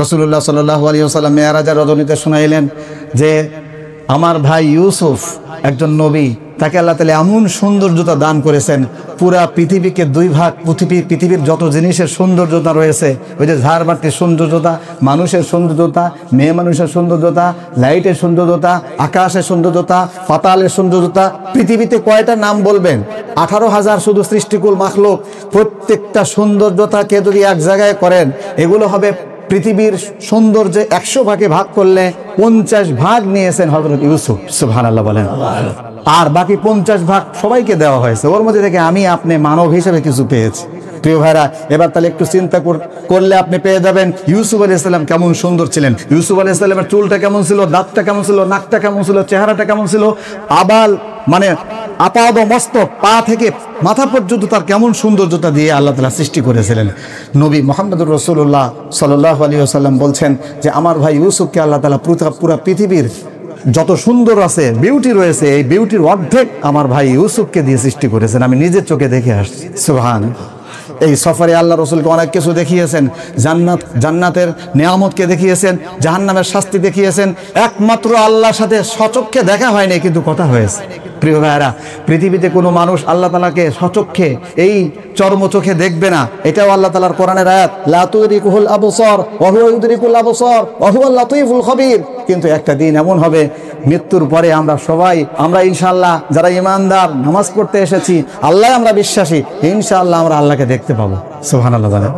রাসূলুল্লাহ সাল্লাল্লাহু আলাইহি ওয়াসাল্লাম মেরাজের রজনীতে শুনাইলেন যে আমার ভাই ইউসুফ একজন নবী, তাকে আল্লাহ তাআলা এমন সৌন্দর্যতা দান করেছেন, পুরা পৃথিবীকে দুই ভাগ, পৃথিবীর যত জিনিসের সৌন্দর্যতা রয়েছে, ওই যে ঝাড়বাতির সৌন্দর্যতা, মানুষের সৌন্দর্যতা, মেয়ে মানুষের সৌন্দর্যতা, লাইটের সৌন্দর্যতা, আকাশের সৌন্দর্যতা, পাতালের সৌন্দর্যতা, পৃথিবীতে কয়টা নাম বলবেন? 18,000 শুধু সৃষ্টিকুল মাখলুক, প্রত্যেকটা সৌন্দর্যতাকে যদি এক জায়গায় করেন, এগুলো হবে পৃথিবীর সৌন্দর্যে 100 ভাগে ভাগ করলে 50 ভাগ নিয়েছেন হযরত ইউসুফ, সুবহানাল্লাহ বলেন। আর বাকি 50 ভাগ সবাইকে দেওয়া হয়েছে, ওর মধ্যে থেকে আমি আপনি মানব হিসেবে কিছু পেয়েছি। প্রিয় ভাইরা, এবার তাহলে একটু চিন্তা করলে আপনি পেয়ে যাবেন ইউসুফ আলাইহিস সালাম কেমন সুন্দর ছিলেন। ইউসুফ আলাইহিস সালামের চুলটা কেমন ছিল, দাঁতটা কেমন ছিল, নাকটা কেমন ছিল, চেহারাটা কেমন ছিল, আবাল মানে আপাদ মস্তক, পা থেকে মাথা পর্যন্ত তার কেমন সৌন্দর্যতা দিয়ে আল্লাহ তাআলা সৃষ্টি করেছিলেন। নবী মুহাম্মদুর রাসূলুল্লাহ সাল্লাল্লাহু আলাইহি ওয়াসাল্লাম বলছেন যে আমার ভাই ইউসুফকে আল্লাহ তাআলা পুরা পৃথিবীর যত সুন্দর আছে, বিউটি রয়েছে, এই বিউটির অর্ধেক আমার ভাই ইউসুফকে দিয়ে সৃষ্টি করেছেন। আমি নিজের চোখে দেখে আসছি, সুবহানাল্লাহ। এই সফরে আল্লাহ রসুলকে অনেক কিছু দেখিয়েছেন, জান্নাতের নিয়ামতকে দেখিয়েছেন, জাহান্নামের শাস্তি দেখিয়েছেন। একমাত্র আল্লাহর সাথে সচক্ষে দেখা হয়নি, কিন্তু কথা হয়েছে। প্রিয় ভাইয়েরা, পৃথিবীতে কোনো মানুষ আল্লাহ তাআলাকে সচক্ষে এই চর্মচোখে দেখবে না, এটাও আল্লাহ তাআলার কোরআনের আয়াত, লা তুদরিকুল আবসার ওয়া হুয়া ইউদরিকুল আবসার ওয়া হুয়াল লাতীফুল খবীর। কিন্তু একটা দিন এমন হবে, মৃত্যুর পরে আমরা ইনশাআল্লাহ যারা ঈমানদার, নামাজ পড়তে এসেছি, আল্লাহ আমরা বিশ্বাসী, ইনশাআল্লাহ আমরা আল্লাহকে দেখতে পাবো, সুবহানাল্লাহ বলেন।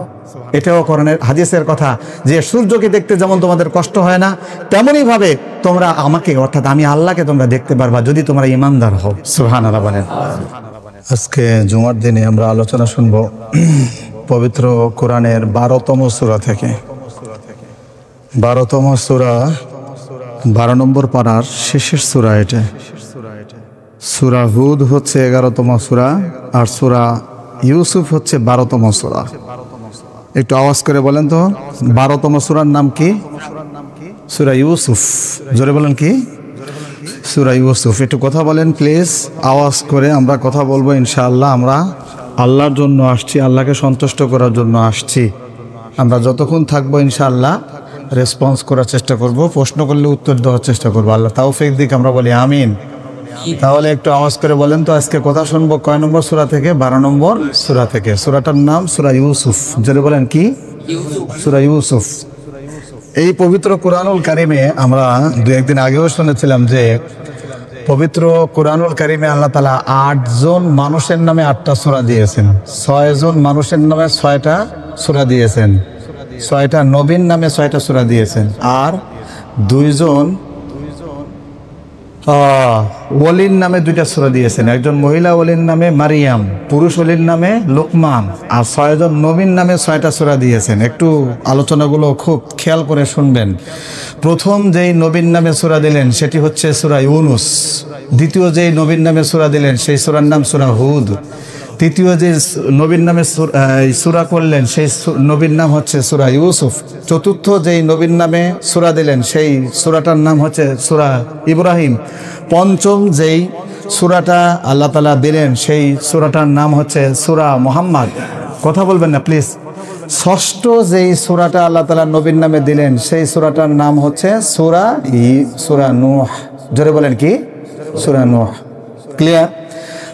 এটাও কোরআনের হাদিসের কথা যে সূর্যকে দেখতে যেমন তোমাদের কষ্ট হয় না, তেমনই ভাবে তোমরা আমাকে, অর্থাৎ আমি আল্লাহকে তোমরা দেখতে পারবা যদি তোমরা ঈমানদার হও, সুবহানাল্লাহ বলেন। আজকে জুমার দিনে আমরা আলোচনা শুনবো পবিত্র কোরআনের 12তম সূরা থেকে। 12তম সূরা 12 নম্বর পারার শেষের সূরা। এটা সূরা হুদ হচ্ছে 11তম সূরা, আর সূরা ইউসুফ হচ্ছে 12তম সূরা। একটু আওয়াজ করে বলেন তো, 12তম সূরার নাম কি? সূরা ইউসুফ। জোরে বলেন কি? সূরা ইউসুফ। একটু কথা বলেন প্লিজ, আওয়াজ করে। আমরা কথা বলবো ইনশাআল্লাহ। আমরা আল্লাহর জন্য আসছি, আল্লাহকে সন্তুষ্ট করার জন্য আসছি। আমরা যতক্ষণ থাকবো ইনশাআল্লাহ রেসপন্স করার চেষ্টা করব, প্রশ্ন করলে উত্তর দেওয়ার চেষ্টা করবো। আল্লাহ তাওফিক দিক, আমরা বলি আমিন। তাহলে একটু আওয়াজ করে বলেন তো, আজকে কথা শুনবো কয় নম্বর সূরা থেকে? 12 নম্বর সূরা থেকে। সূরাটার নাম সূরা ইউসুফ। জোরে বলেন কি? সূরা ইউসুফ। এই পবিত্র কোরআনুল কারিমে আমরা 2-1 দিন আগেও শুনেছিলাম যে পবিত্র কোরআনুল কারিমে আল্লাহ তাআলা 8 জন মানুষের নামে 8টা সূরা দিয়েছেন, 6 জন মানুষের নামে 6টা সূরা দিয়েছেন, 6টা নবীর নামে 6টা সূরা দিয়েছেন, আর 2 জন ওলির নামে 2টা সূরা দিয়েছেন। একজন মহিলা ওলির নামে মারিয়াম, পুরুষ ওলির নামে লোকমান, আর 6 জন নবীর নামে 6টা সূরা দিয়েছেন। একটু আলোচনাগুলো খুব খেয়াল করে শুনবেন। প্রথম যেই নবীর নামে সূরা দিলেন সেটি হচ্ছে সূরা ইউনুস। দ্বিতীয় যেই নবীর নামে সূরা দিলেন সেই সূরার নাম সূরা হুদ। তৃতীয় যে নবীর নামে সূরা করলেন সেই নবীর নাম হচ্ছে সূরা ইউসুফ। চতুর্থ যেই নবীর নামে সূরা দিলেন সেই সূরাটার নাম হচ্ছে সূরা ইব্রাহিম। পঞ্চম যেই সূরাটা আল্লাহ তাআলা দিলেন সেই সূরাটার নাম হচ্ছে সূরা মুহাম্মদ। কথা বলবেন না প্লিজ। ষষ্ঠ যেই সূরাটা আল্লাহ তাআলা নবীর নামে দিলেন সেই সূরাটার নাম হচ্ছে সূরা নূহ। জোরে বলেন কি? সূরা নূহ। ক্লিয়ার?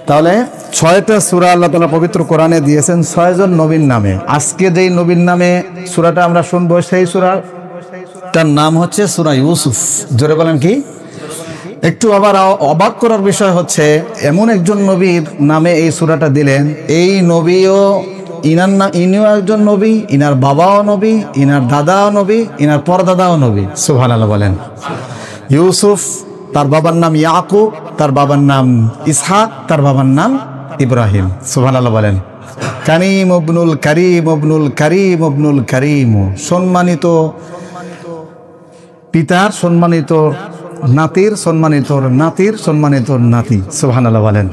তাহলে 6টা সূরা আল্লাহ তাআলা পবিত্র কোরআনে দিয়েছেন 6 জন নবীর নামে। আজকে যেই নবীর নামে সূরাটা আমরা শুনবো সেই সূরাটার নাম হচ্ছে সূরা ইউসুফ। জোরে বলেন কি? একটু আবার অবাক করার বিষয় হচ্ছে, এমন একজন নবীর নামে এই সূরাটা দিলেন, এই নবীও ইনিও একজন নবী, ইনার বাবাও নবী, ইনার দাদাও নবী, ইনার পরদাদাও নবী। সুবহানাল্লাহ বলেন। ইউসুফ, তার বাবার নাম ইয়াকুব, তার বাবার নাম ইসহাক, তার বাবার নাম ইব্রাহিম। সুবহানাল্লাহ বলেন। কারিম ইবনুল কারিম ইবনুল কারিম ইবনুল কারিম, সম্মানিত পিতার সম্মানিত নাতির সম্মানিত নাতির সম্মানিত নাতি। সুবহানাল্লাহ বলেন।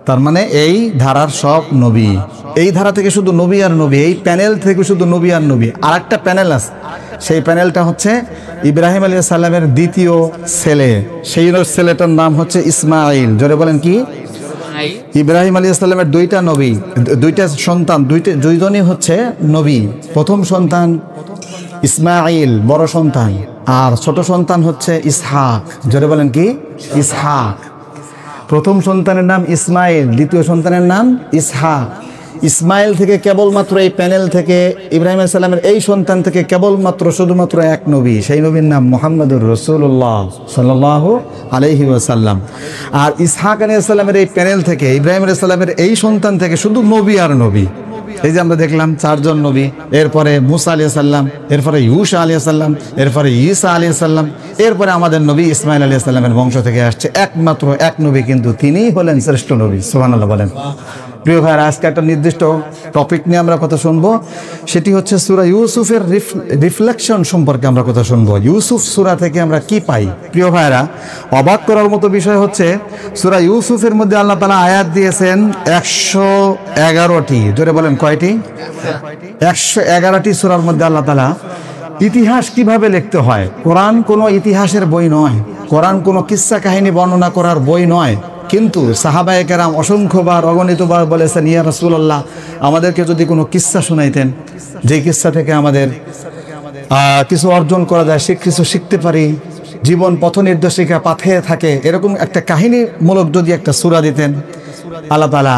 তার মানে এই ধারার সব নবী, এই ধারা থেকে শুধু নবী আর নবী, এই প্যানেল থেকে শুধু নবী আর নবী। আর একটা প্যানেল আছে, সেই প্যানেলটা হচ্ছে ইব্রাহিম আলাইহিস সালামের দ্বিতীয় ছেলে, সেই ছেলেটার নাম হচ্ছে ইসমাঈল। জোরে বলেন কি? ইব্রাহিম আলাইহিস সালামের 2টা নবী, 2টা সন্তান, দুইজনই হচ্ছে নবী। প্রথম সন্তান ইসমাইল বড় সন্তান, আর ছোট সন্তান হচ্ছে ইসহাক। জোরে বলেন কি? ইসহাক। প্রথম সন্তানের নাম ইসমাইল, দ্বিতীয় সন্তানের নাম ইসহাক। ইসমাইল থেকে কেবলমাত্র এই প্যানেল থেকে ইব্রাহিম আলাইহিস সালামের এই সন্তান থেকে কেবলমাত্র শুধুমাত্র এক নবী, সেই নবীর নাম মুহাম্মদুর রাসূলুল্লাহ সাল্লাল্লাহু আলাইহি ওয়াসাল্লাম। আর ইসহাক আলাইহিস সালামের এই প্যানেল থেকে ইব্রাহিম আলাইহিস সালামের এই সন্তান থেকে শুধু নবী আর নবী। এই যে আমরা দেখলাম 4 জন নবী, এরপরে মুসা আলাইহিস সালাম, এরপরে ইউসা আলাইহিস সালাম, এরপরে ঈসা আলাইহিস সালাম, এরপরে আমাদের নবী ইসমাইল আলাইহিস সালামের বংশ থেকে আসছে একমাত্র এক নবী, কিন্তু তিনিই হলেন শ্রেষ্ঠ নবী। সুবহানাল্লাহ বলেন। প্রিয় ভাইরা, আজকে একটা নির্দিষ্ট টপিক নিয়ে আমরা কথা শুনবো, সেটি হচ্ছে সূরা ইউসুফের রিফ্লেকশন সম্পর্কে আমরা কথা শুনবো। ইউসুফ সূরা থেকে আমরা কি পাই? প্রিয় ভাইরা, অবাক করার মতো বিষয় হচ্ছে সূরা ইউসুফের মধ্যে আল্লাহ তাআলা আয়াত দিয়েছেন 111টি। জোরে বলেন কয়টি? 111টি সূরার মধ্যে আল্লাহ তাআলা ইতিহাস কিভাবে লিখতে হয়। কোরআন কোনো ইতিহাসের বই নয়, কোরআন কোনো কিস্সা কাহিনী বর্ণনা করার বই নয়, কিন্তু সাহাবায়ে কেরাম অসংখ্যবার অগণিতবার বলেছেন, ইয়া রাসূলুল্লাহ, আমাদেরকে যদি কোনো কিস্সা শোনাইতেন, যে কিস্সা থেকে আমাদের কিছু অর্জন করা যায়, কিছু শিখতে পারি, জীবন পথ নির্দেশিকা পাথে থাকে, এরকম একটা কাহিনীমূলক যদি একটা সূরা দিতেন। আল্লাহ তাআলা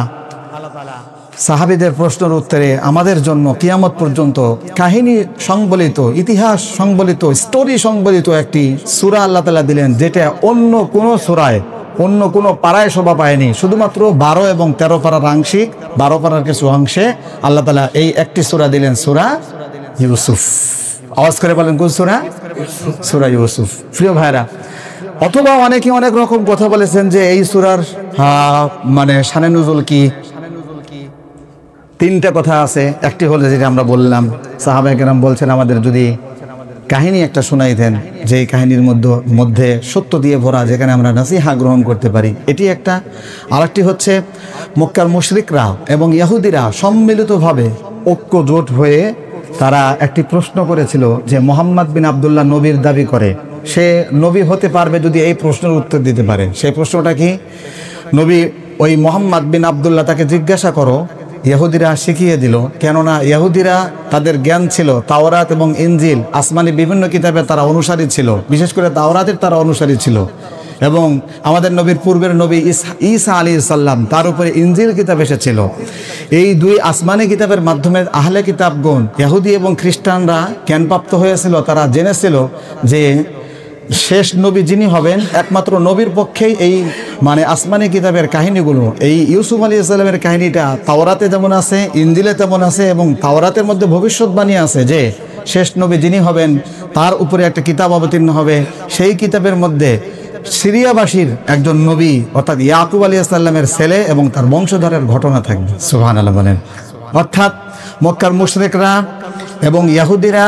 সাহাবীদের প্রশ্নের উত্তরে আমাদের জন্য কিয়ামত পর্যন্ত কাহিনী সংবলিত, ইতিহাস সংবলিত, স্টোরি সংবলিত একটি সূরা আল্লাহ তাআলা দিলেন, যেটা অন্য কোনো সূরায়, অন্য কোনো পাড়ায় শোভা পায়নি। শুধুমাত্র 12 এবং 13 পাড়ার আংশিক, 12 পাড়ার কিছু অংশে আল্লাহ তাআলা এই একটি সূরা দিলেন, সূরা ইউসুফ। আওয়াজ করে বলেন কোন সূরা? সূরা ইউসুফ। প্রিয় ভাইরা, অথবা অনেকে অনেক রকম কথা বলেছেন যে এই সূরার মানে শানে নুজুল কি। 3টা কথা আছে। একটি হলো যেটা আমরা বললাম, সাহাবায়ে কেরাম বলছেন আমাদের যদি কাহিনী একটা শোনাইতেন, যে কাহিনীর মধ্যে সত্য দিয়ে ভরা, যেখানে আমরা নাসিহা গ্রহণ করতে পারি, এটি একটা। আরেকটি হচ্ছে মক্কার মুশরিকরা এবং ইহুদিরা সম্মিলিতভাবে ঐক্যজোট হয়ে তারা একটি প্রশ্ন করেছিল যে মুহাম্মদ বিন আব্দুল্লাহ নবীর দাবি করে, সে নবী হতে পারবে যদি এই প্রশ্নের উত্তর দিতে পারে। সেই প্রশ্নটা কি? নবী ওই মুহাম্মদ বিন আব্দুল্লাহ, তাকে জিজ্ঞাসা করো। ইহুদিরা শিখিয়ে দিল, কেননা ইহুদিরা তাদের জ্ঞান ছিল তাওরাত এবং ইনজিল, আসমানি বিভিন্ন কিতাবের তারা অনুসারী ছিল, বিশেষ করে তাওরাতের তারা অনুসারী ছিল। এবং আমাদের নবীর পূর্বের নবী ঈসা আলাইহিস সালাম, তার উপরে ইনজিল কিতাব এসেছিল। এই 2 আসমানি কিতাবের মাধ্যমে আহলে কিতাবগণ, ইহুদি এবং খ্রিস্টানরা জ্ঞানপ্রাপ্ত হয়েছিল। তারা জেনেছিল যে শেষ নবী যিনি হবেন, একমাত্র নবীর পক্ষেই এই মানে আসমানি কিতাবের কাহিনীগুলো, এই ইউসুফ আলাইহিস সালামের কাহিনীটা তাওরাতে যেমন আছে, ইনজিলে তেমন আছে, এবং তাওরাতের মধ্যে ভবিষ্যৎবাণী আছে যে শেষ নবী যিনি হবেন তার উপরে একটা কিতাব অবতীর্ণ হবে। সেই কিতাবের মধ্যে সিরিয়াবাসীর একজন নবী অর্থাৎ ইয়াকুব আলাইহিস সালামের ছেলে এবং তার বংশধরের ঘটনা থাকবে। সুবহানাল্লাহ বলেন। অর্থাৎ মক্কার মুশরিকরা এবং ইহুদিরা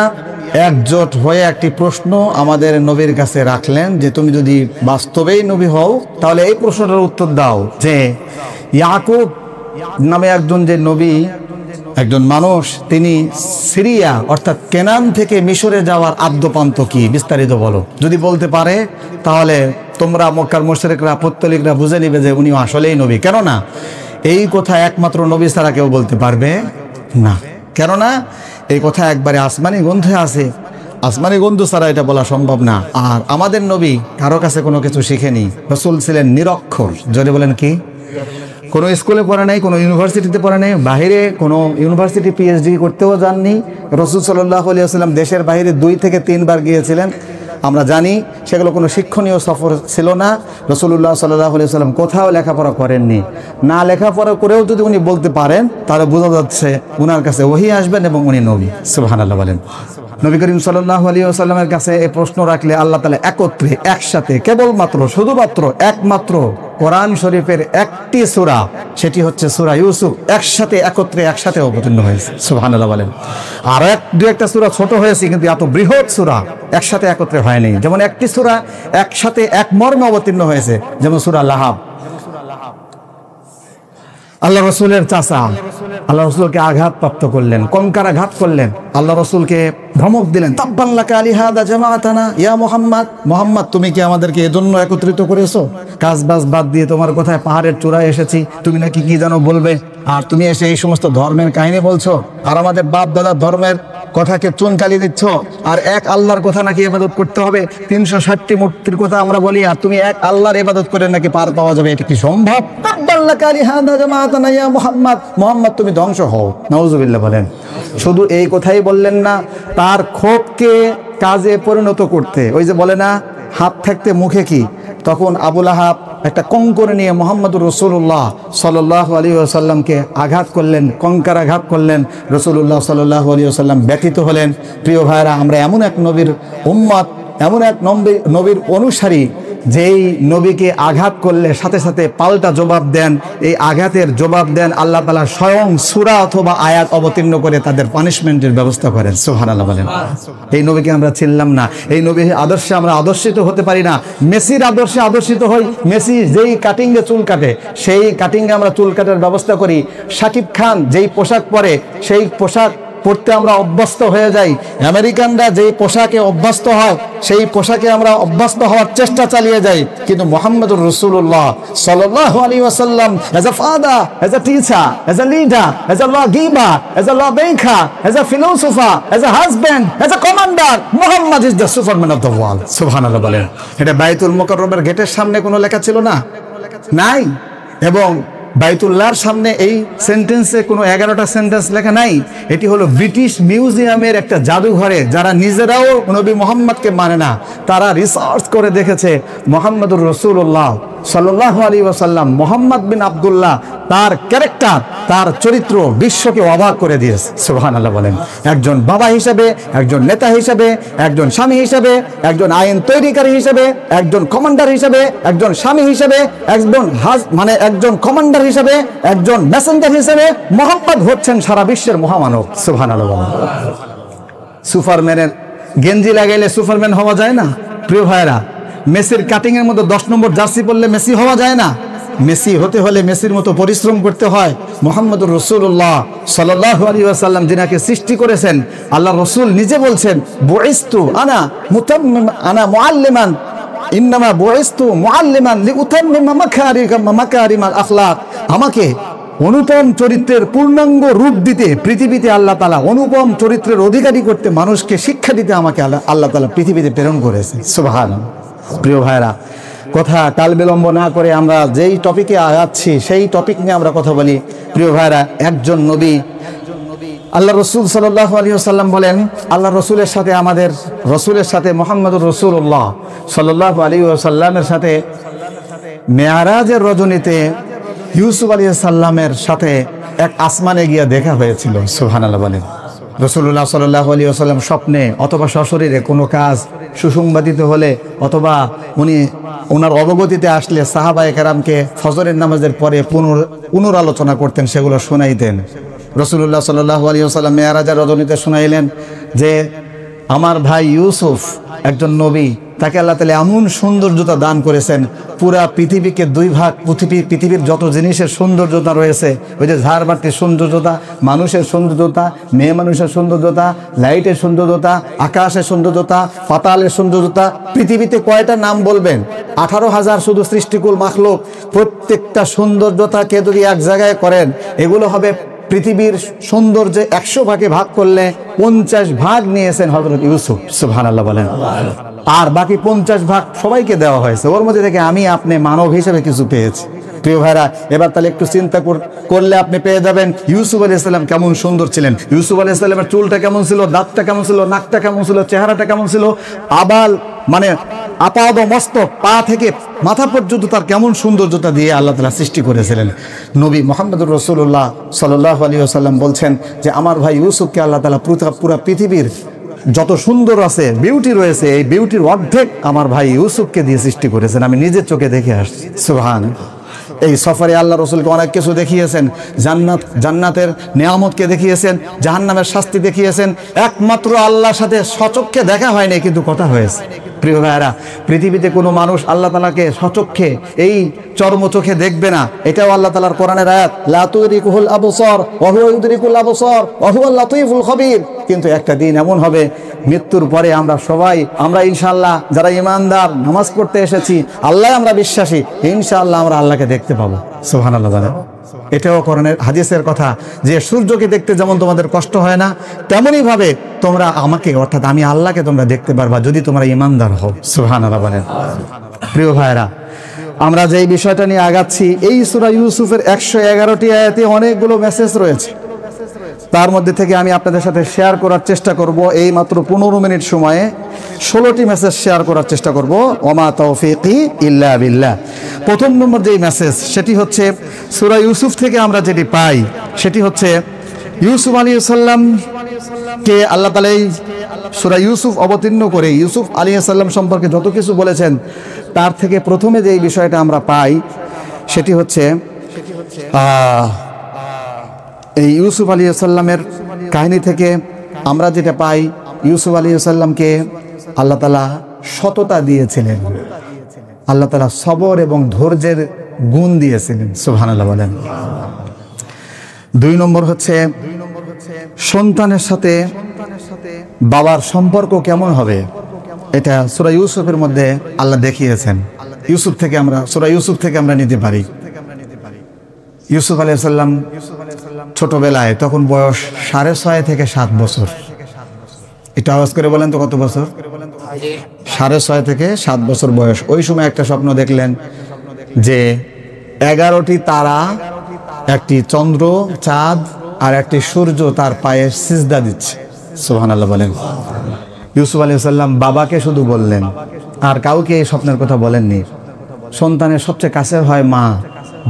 একজোট হয়ে একটি প্রশ্ন আমাদের নবীর কাছে রাখলেন যে তুমি যদি বাস্তবেই নবী হও তাহলে এই প্রশ্নটার উত্তর দাও যে ইয়াকুব নামে একজন যে নবী, একজন মানুষ, তিনি সিরিয়া অর্থাৎ কেনান থেকে মিশরে যাওয়ার আদ্যপান্ত কি, বিস্তারিত বলো। যদি বলতে পারে তাহলে তোমরা মক্কার মুশরিকরা, পৌত্তলিকরা বুঝে নিবে যে উনি আসলেই নবী। কেননা এই কথা একমাত্র নবী ছাড়া কেউ বলতে পারবে না, কেননা এই কথা একবারে আসমানি গ্রন্থে আছে, আসমানি গ্রন্থ ছাড়া এটা বলা সম্ভব না। আর আমাদের নবী কারো কাছে কোনো কিছু শিখেনি, রাসূল ছিলেন নিরক্ষর। জোরে বলেন কি? কোনো স্কুলে পড়ে নাই, কোনো ইউনিভার্সিটিতে পড়ে নাই, বাইরে কোনো ইউনিভার্সিটি পিএইচডি করতেও যাননি। রাসূল সাল্লাল্লাহু আলাইহি ওয়াসাল্লাম দেশের বাইরে 2 থেকে 3 বার গিয়েছিলেন, আমরা জানি। সেগুলো কোনো শিক্ষণীয় সফর ছিল না। রাসূলুল্লাহ সাল্লাল্লাহু আলাইহি ওয়াসাল্লাম কোথাও লেখাপড়া করেননি। না লেখাপড়া করেও যদি উনি বলতে পারেন তাহলে বোঝা যাচ্ছে উনার কাছে ওহী আসবেন এবং উনি নবী। সুবহানাল্লাহ বলেন। নবী করিম সাল্লাল্লাহু আলাইহি ওয়াসাল্লামের কাছে এই প্রশ্ন রাখলে আল্লাহ তাআলা একত্রে, একসাথে, কেবলমাত্র, শুধুমাত্র, একমাত্র কোরআন শরীফের একটি সূরা, সেটি হচ্ছে সূরা ইউসুফ, একসাথে, একত্রে, একসাথে অবতীর্ণ হয়েছে। সুবহানাল্লাহ বলেন। আর 1-2 সূরা ছোট হয়েছে, কিন্তু এত বৃহৎ সূরা একসাথে একত্রে হয়নি। যেমন একটি সূরা একসাথে এক মর্মে অবতীর্ণ হয়েছে, যেমন সূরা লাহাব। আল্লাহ রসুলের চাচা আল্লাহ রসুলকে আঘাতপ্রাপ্ত করলেন, কঙ্কারাঘাত করলেন, আল্লাহ রসুলকে ধমক দিলেন, তাব্বান লাকা আলিহাদা জামাআতানা ইয়া মুহাম্মদ, মুহাম্মদ তুমি কি আমাদেরকে এজন্য একত্রিত করেছো? কাজ বাজ বাদ দিয়ে তোমার কথায় পাহাড়ের চূড়ায় এসেছি, তুমি নাকি কি যেন বলবে, আর তুমি এসে এই সমস্ত ধর্মের কাহিনী বলছো, আর আমাদের বাপ দাদার ধর্মের কথাকে চুনকালি দিচ্ছ, আর এক আল্লাহর কথা নাকি ইবাদত করতে হবে? 360টি মূর্তির কথা আমরা বলি, আর তুমি এক আল্লাহর ইবাদত করে নাকি পার পাওয়া যাবে? এটা কি সম্ভব? মুহাম্মদ, তুমি ধ্বংস হও। নাউজুবিল্লাহ বলেন। শুধু এই কথাই বললেন না, তার ক্ষোভকে কাজে পরিণত করতে, ওই যে বলে না হাত থাকতে মুখে কি, তখন আবুল আহাব একটা কঙ্কর নিয়ে মুহাম্মদুর রাসূলুল্লাহ সাল্লাল্লাহু আলাইহি ওয়াসাল্লামকে আঘাত করলেন, কঙ্কার আঘাত করলেন। রাসূলুল্লাহ সাল্লাল্লাহু আলাইহি ওয়াসাল্লাম ব্যথিত হলেন। প্রিয় ভাইরা, আমরা এমন এক নবীর উম্মত, এমন এক নবীর অনুসারী, যেই নবীকে আঘাত করলে সাথে সাথে পাল্টা জবাব দেন। এই আঘাতের জবাব দেন আল্লাহ তাআলা স্বয়ং সূরা অথবা আয়াত অবতীর্ণ করে তাদের পানিশমেন্টের ব্যবস্থা করেন। সুবহানাল্লাহ বলেন। এই নবীকে আমরা চিনলাম না, এই নবীর আদর্শে আমরা আদর্শিত হতে পারি না। মেসির আদর্শে আদর্শিত হই। মেসি যেই কাটিংয়ে চুল কাটে, সেই কাটিংয়ে আমরা চুল কাটার ব্যবস্থা করি। শাকিব খান যেই পোশাক পরে, সেই পোশাক পড়তে আমরা অভ্যস্ত হয়ে যাই। আমেরিকানরা যেই পোশাকে অভ্যস্ত হয়, সেই পোশাকে আমরা অভ্যস্ত হওয়ার চেষ্টা চালিয়ে যাই। কিন্তু মুহাম্মদুর রাসূলুল্লাহ সাল্লাল্লাহু আলাইহি ওয়াসাল্লাম, as a father, as a teacher, as a leader, as a lawgiver, as a lawmaker, as a philosopher, as a husband, as a commander, Muhammad is the superman of the world. সুবহানাল্লাহ বলেন। এটা বাইতুল মুকাররমের গেটের সামনে কোনো লেখা ছিল না? নাই। এবং বাইতুল্লাহর সামনে এই সেন্টেন্সে কোনো 11টা সেন্টেন্স লেখা নাই। এটি হলো ব্রিটিশ মিউজিয়ামের একটা জাদুঘরে, যারা নিজেরাও নবী মুহাম্মদকে মানে না, তারা রিসার্চ করে দেখেছে মুহাম্মদুর রাসূলুল্লাহ সাল্লাল্লাহু আলাইহি ওয়াসাল্লাম, মুহাম্মদ বিন আব্দুল্লাহ, তার ক্যারেক্টার, তার চরিত্র বিশ্বকে অবাক করে দিয়েছে। সুবহানাল্লাহ বলেন। একজন বাবা হিসেবে, একজন নেতা হিসেবে, একজন স্বামী হিসেবে, একজন আইন তৈরিকারী হিসেবে, একজন কমান্ডার হিসেবে, একজন স্বামী হিসেবে, একজন কমান্ডার হিসেবে, একজন মেসেঞ্জার হিসেবে মুহাম্মদ হচ্ছেন সারা বিশ্বের মহামানব। সুবহানাল্লাহ বলেন। সুপারম্যানের গেঞ্জি লাগাইলে সুপারম্যান হওয়া যায় না? প্রিয় ভাইরা, মেসির কাটিং এর মতো 10 নম্বর জার্সি পরলে মেসি হওয়া যায় না। মেসি হতে হলে মেসির মতো পরিশ্রম করতে হয়। মুহাম্মদুর রাসূলুল্লাহ সাল্লাল্লাহু আলাইহি ওয়াসাল্লাম যিনাকে সৃষ্টি করেছেন, আল্লাহ রাসূল নিজে বলছেন, বুইস্তু আনা মুআল্লিমান, ইন্নামা বুইস্তু মুআল্লিমান লিউতাম্মিমা মাকারিমাল আখলাক। আমাকে অনুপম চরিত্রের পূর্ণাঙ্গ রূপ দিতে পৃথিবীতে আল্লাহ তাআলা, অনুপম চরিত্রের অধিকারী করতে, মানুষকে শিক্ষা দিতে আমাকে আল্লাহ তাআলা পৃথিবীতে প্রেরণ করেছেন। সুবহানাল্লাহ। প্রিয় ভাইরা, কথা কাল বিলম্ব না করে আমরা যেই টপিকে আগাচ্ছি সেই টপিক নিয়ে আমরা কথা বলি। প্রিয় ভাইরা, একজন নবী আল্লাহ রাসূল সাল্লাল্লাহু আলাইহি ওয়াসাল্লাম বলেন, আল্লাহ রাসূলের সাথে, আমাদের রাসূলের সাথে, মুহাম্মদুর রাসূলুল্লাহ সাল্লাল্লাহু আলাইহি ওয়াসাল্লামের সাথে মেরাজের রজনীতে ইউসুফ আলাইহিস সালামের সাথে এক আসমানে গিয়ে দেখা হয়েছিল। সুবহানাল্লাহ বলেন। রাসূলুল্লাহ সাল্লাল্লাহু আলাইহি ওয়াসাল্লাম স্বপ্নে অথবা সশরীরে কোনো কাজ সুসংবাদিত হলে, অথবা ওনার অবগতিতে আসলে সাহাবায়ে কেরামকে ফজরের নামাজের পরে পুনরালোচনা করতেন, সেগুলো শোনাইতেন। রাসূলুল্লাহ সাল্লাল্লাহু আলাইহি ওয়াসাল্লাম মেরাজের রজনীতে শোনাইলেন যে আমার ভাই ইউসুফ একজন নবী, তাকে আল্লাহ তাআলা এমন সৌন্দর্যতা দান করেছেন, পুরা পৃথিবীকে দুই ভাগ, পৃথিবীর যত জিনিসের সৌন্দর্যতা রয়েছে, ওই যে ঝাড়বাতির সৌন্দর্যতা, মানুষের সৌন্দর্যতা, মেয়ে মানুষের সৌন্দর্যতা, লাইটের সৌন্দর্যতা, আকাশের সৌন্দর্যতা, পাতালের সৌন্দর্যতা, পৃথিবীতে কয়টা নাম বলবেন? 18,000 শুধু সৃষ্টিকুল মাখলুক। প্রত্যেকটা সৌন্দর্যতাকে যদি এক জায়গায় করেন, এগুলো হবে পৃথিবীর সৌন্দর্যে 100 ভাগে ভাগ করলে 50 ভাগ নিয়েছেন হযরত ইউসুফ। সুবহানাল্লাহ বলেন। আর বাকি 50 ভাগ সবাইকে দেওয়া হয়েছে, ওর মধ্যে থেকে আমি আপনি মানব হিসেবে কিছু পেয়েছি। প্রিয় ভাইরা, এবার তাহলে একটু চিন্তা করলে আপনি পেয়ে যাবেন ইউসুফ আলাইহিস সালাম কেমন সুন্দর ছিলেন। ইউসুফ আলাইহিস সালামের চুলটা কেমন ছিল, দাঁতটা কেমন ছিল, নাকটা কেমন ছিল, চেহারাটা কেমন ছিল, আপাদ মস্তক, পা থেকে মাথা পর্যন্ত তার কেমন সৌন্দর্যতা দিয়ে আল্লাহ তাআলা সৃষ্টি করেছিলেন। নবী মুহাম্মদুর রাসূলুল্লাহ সাল্লাল্লাহু আলাইহি ওয়াসাল্লাম বলছেন যে আমার ভাই ইউসুফকে আল্লাহ তাআলা পুরা পৃথিবীর যত সুন্দর আছে, বিউটি রয়েছে, এই বিউটির অর্ধেক আমার ভাই ইউসুফকে দিয়ে সৃষ্টি করেছেন। আমি নিজের চোখে দেখে আসছি। সুবহানাল্লাহ। এই সফরে আল্লাহ রাসূলকে অনেক কিছু দেখিয়েছেন। জান্নাতের নিয়ামতকে দেখিয়েছেন, জাহান্নামের শাস্তি দেখিয়েছেন। একমাত্র আল্লাহর সাথে সচক্ষে দেখা হয়নি, কিন্তু কথা হয়েছে। প্রিয় ভাইরা, পৃথিবীতে কোনো মানুষ আল্লাহ তাআলাকে সচক্ষে, এই চর্ম চোখে দেখবে না। এটাও আল্লাহ তাআলার কোরআনের আয়াত, লা তুদরিকুহুল আবসার ওয়া হুয়া ইউদরিকুল আবসার ওয়া হুয়াল লাতীফুল খবীর। কিন্তু একটা দিন এমন হবে, মৃত্যুর পরে আমরা ইনশাআল্লাহ যারা ঈমানদার, নামাজ পড়তে এসেছি, আল্লাহ আমরা বিশ্বাসী, ইনশাআল্লাহ আমরা আল্লাহকে দেখতে পাবো। সুবহানাল্লাহ। এটাও কোরআনের হাদিসের কথা যে সূর্যকে দেখতে যেমন তোমাদের কষ্ট হয় না, তেমনই ভাবে তোমরা আমাকে অর্থাৎ আমি আল্লাহকে তোমরা দেখতে পারবা যদি তোমরা ঈমানদার হও। সুবহানাল্লাহ বলেন। প্রিয় ভাইরা, আমরা যে বিষয়টা নিয়ে আগাচ্ছি, এই সূরা ইউসুফের 111টি আয়াতে অনেকগুলো মেসেজ রয়েছে। তার মধ্যে থেকে আমি আপনাদের সাথে শেয়ার করার চেষ্টা করব এই মাত্র 15 মিনিট সময়ে 16টি মেসেজ শেয়ার করার চেষ্টা করব। ওমা তৌফিকি ইল্লা বিল্লাহ। প্রথম নম্বর যেই মেসেজ সেটি হচ্ছে সূরা ইউসুফ থেকে আমরা যেটি পাই সেটি হচ্ছে ইউসুফ আলাইহিস সালাম কে আল্লাহ তাআলা সূরা ইউসুফ অবতীর্ণ করে ইউসুফ আলাইহিস সালাম সম্পর্কে যত কিছু বলেছেন তার থেকে প্রথমে যেই বিষয়টা আমরা পাই সেটি হচ্ছে এই ইউসুফ আলাইহিস সালামের কাহিনী থেকে আমরা যেটা পাই, ইউসুফ আলাইহিস সালামকে আল্লাহ তাআলা সততা দিয়েছিলেন, আল্লাহ তাআলা সবর এবং ধৈর্যের গুণ দিয়েছিলেন। সুবহানাল্লাহ বলেন। 2 নম্বর হচ্ছে সন্তানের সাথে বাবার সম্পর্ক কেমন হবে, এটা সূরা ইউসুফের মধ্যে আল্লাহ দেখিয়েছেন। সূরা ইউসুফ থেকে আমরা নিতে পারি। ইউসুফ আলাইহিস সালাম ছোটবেলায়, তখন বয়স 6.5 থেকে 7 বছর। এটা আওয়াজ করে বলেন তো কত বছর? 6.5 থেকে 7 বছর বয়স। ওই সময় একটা স্বপ্ন দেখলেন যে 11টি তারা, একটি চন্দ্র, চাঁদ আর একটি সূর্য তার পায়ে সিজদা দিচ্ছে। সুবহানাল্লাহ বলেন। ইউসুফ আলাইহিস সালাম বাবাকে শুধু বললেন, আর কাউকে এই স্বপ্নের কথা বলেননি। সন্তানের সবচেয়ে কাছের হয় মা,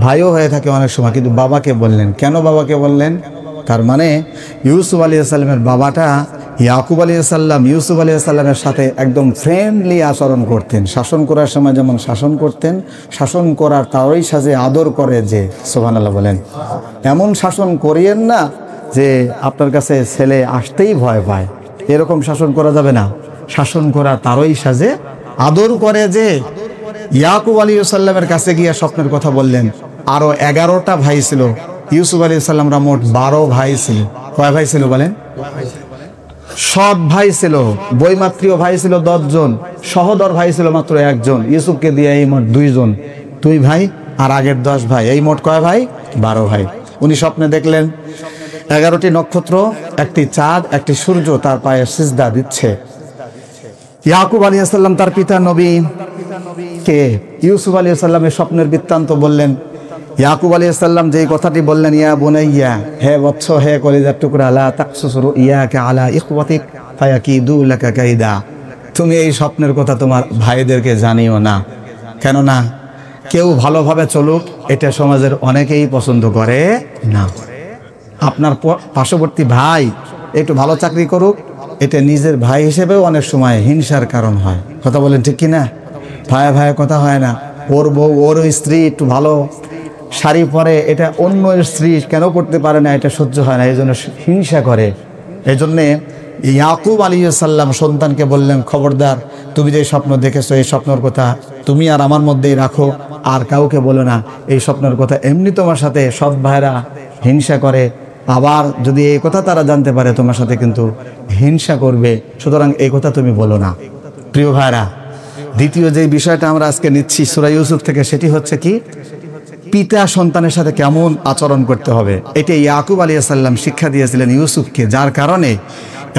ভাইও হয়ে থাকে অনেক সময়, কিন্তু বাবাকে বললেন। কেন বাবাকে বললেন? তার মানে ইউসুফ আলাইহিস সালামের বাবাটা ইয়াকুব আলাইহিস সালাম ইউসুফ আলাইহিস সালামের সাথে একদম ফ্রেন্ডলি আচরণ করতেন। শাসন করার সময় যেমন শাসন করতেন, শাসন করার তারই সাথে আদর করে যে। সুবহানাল্লাহ বলেন। এমন শাসন করিয়েন না যে আপনার কাছে ছেলে আসতেই ভয় পায়, এরকম শাসন করা যাবে না। শাসন করার তারই সাজে আদর করে যে। ইয়াকুব আলাইহিস সালামের কাছে গিয়ে স্বপ্নের কথা বললেন। আরো 11টা ভাই ছিল। ইউসুফ আলাইহিস সালামরা মোট 12 ভাই ছিল। কয় ভাই ছিল বলেন? সৎ ভাই ছিল, বৈমাত্রীয় ভাই ছিল 10 জন, সহোদর ভাই ছিল মাত্র 1 জন। ইউসুফকে দিয়ে এই মোট 2 জন, 2 ভাই আর আগের 10 ভাই, এই মোট কয় ভাই? 12 ভাই। উনি স্বপ্নে দেখলেন 11টি নক্ষত্র, একটি চাঁদ, একটি সূর্য তার পায়ে সিজদা দিচ্ছে। ইয়াকুব আলাইহিস সালাম তার পিতা নবী কে ইউসুফ আলাইহিস সালামের স্বপ্নের বৃত্তান্ত বললেন। ইয়াকুব আলাইহিস সালাম যেই কথাটি বললেন, ইয়া বুনাইয়া, হে বৎস, হে কলিজার টুকরা, লা তাকসুস রুইয়াকা আলা ইখওয়াতিক ফায়াকিদু লাকা কাইদা। তুমি এই স্বপ্নের কথা তোমার ভাইদেরকে জানিও না, কেননা কেউ ভালোভাবে চলুক এটা সমাজের অনেকেই পছন্দ করে না। আপনার পার্শ্ববর্তী ভাই একটু ভালো চাকরি করুক, এটা নিজের ভাই হিসেবেও অনেক সময় হিংসার কারণ হয়। কথা বলেন ঠিক কিনা? ভাই ভাই কথা হয় না। ওর বউ, ওর স্ত্রী একটু ভালো শাড়ি পরে, এটা অন্য স্ত্রী কেন করতে পারে না, এটা সহ্য হয় না, এই জন্য হিংসা করে। এই জন্যে ইয়াকুব আলাইহিস সালাম সন্তানকে বললেন, খবরদার, তুমি যে স্বপ্ন দেখেছো এই স্বপ্নের কথা তুমি আর আমার মধ্যেই রাখো, আর কাউকে বলো না। এই স্বপ্নের কথা এমনি তোমার সাথে সৎ ভাইরা হিংসা করে, আবার যদি এই কথা তারা জানতে পারে তোমার সাথে কিন্তু হিংসা করবে, সুতরাং এই কথা তুমি বলো না। প্রিয় ভাইরা, দ্বিতীয় যে বিষয়টা আমরা আজকে নিচ্ছি সূরা ইউসুফ থেকে, সেটি হচ্ছে কি, পিতা সন্তানের সাথে কেমন আচরণ করতে হবে। এটা ইয়াকুব আলাইহিস সালাম শিক্ষা দিয়েছিলেন ইউসুফকে, যার কারণে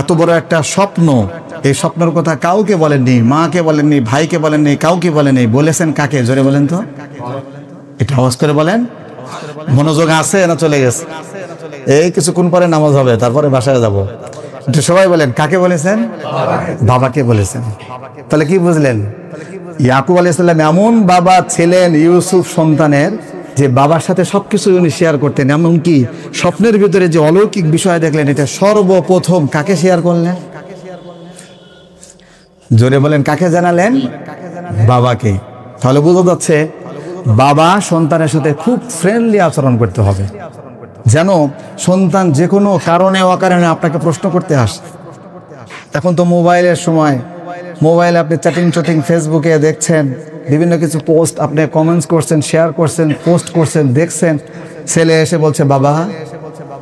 এত বড় একটা স্বপ্ন, এই স্বপ্নের কথা কাউকে বলেননি, মাকে বলেননি, ভাইকে বলেননি, কাউকে বলেননি। বলেছেন কাকে? জোরে বলেন তো, এটা আওয়াজ করে বলেন। মনোযোগ আছে না চলে গেছে? এই কিছুক্ষণ পরে নামাজ হবে, তারপরে বাসায় যাব। একটু সবাই বলেন, কাকে বলেছেন? বাবাকে বলেছেন। তাহলে কি বুঝলেন? ইয়াকুব আলাইহিস সালাম এমন বাবা ছিলেন ইউসুফ সন্তানের, যে বাবার সাথে সবকিছু উনি শেয়ার করতেন। এমনকি স্বপ্নের ভিতরে যে অলৌকিক বিষয় দেখলেন, এটা সর্বপ্রথম কাকে শেয়ার করলেন? জোরে বলেন, কাকে জানালেন? বাবাকে। তাহলে বোঝা যাচ্ছে বাবা সন্তানের সাথে খুব ফ্রেন্ডলি আচরণ করতে হবে, যেন সন্তান যে কোনো কারণে অকারণে আপনাকে প্রশ্ন করতে আসে। এখন তো মোবাইলের সময়, মোবাইলে আপনি চ্যাটিং ফেসবুকে দেখছেন, বিভিন্ন কিছু পোস্ট আপনি কমেন্টস করছেন, শেয়ার করছেন, পোস্ট করছেন, দেখছেন। ছেলে এসে বলছে, বাবা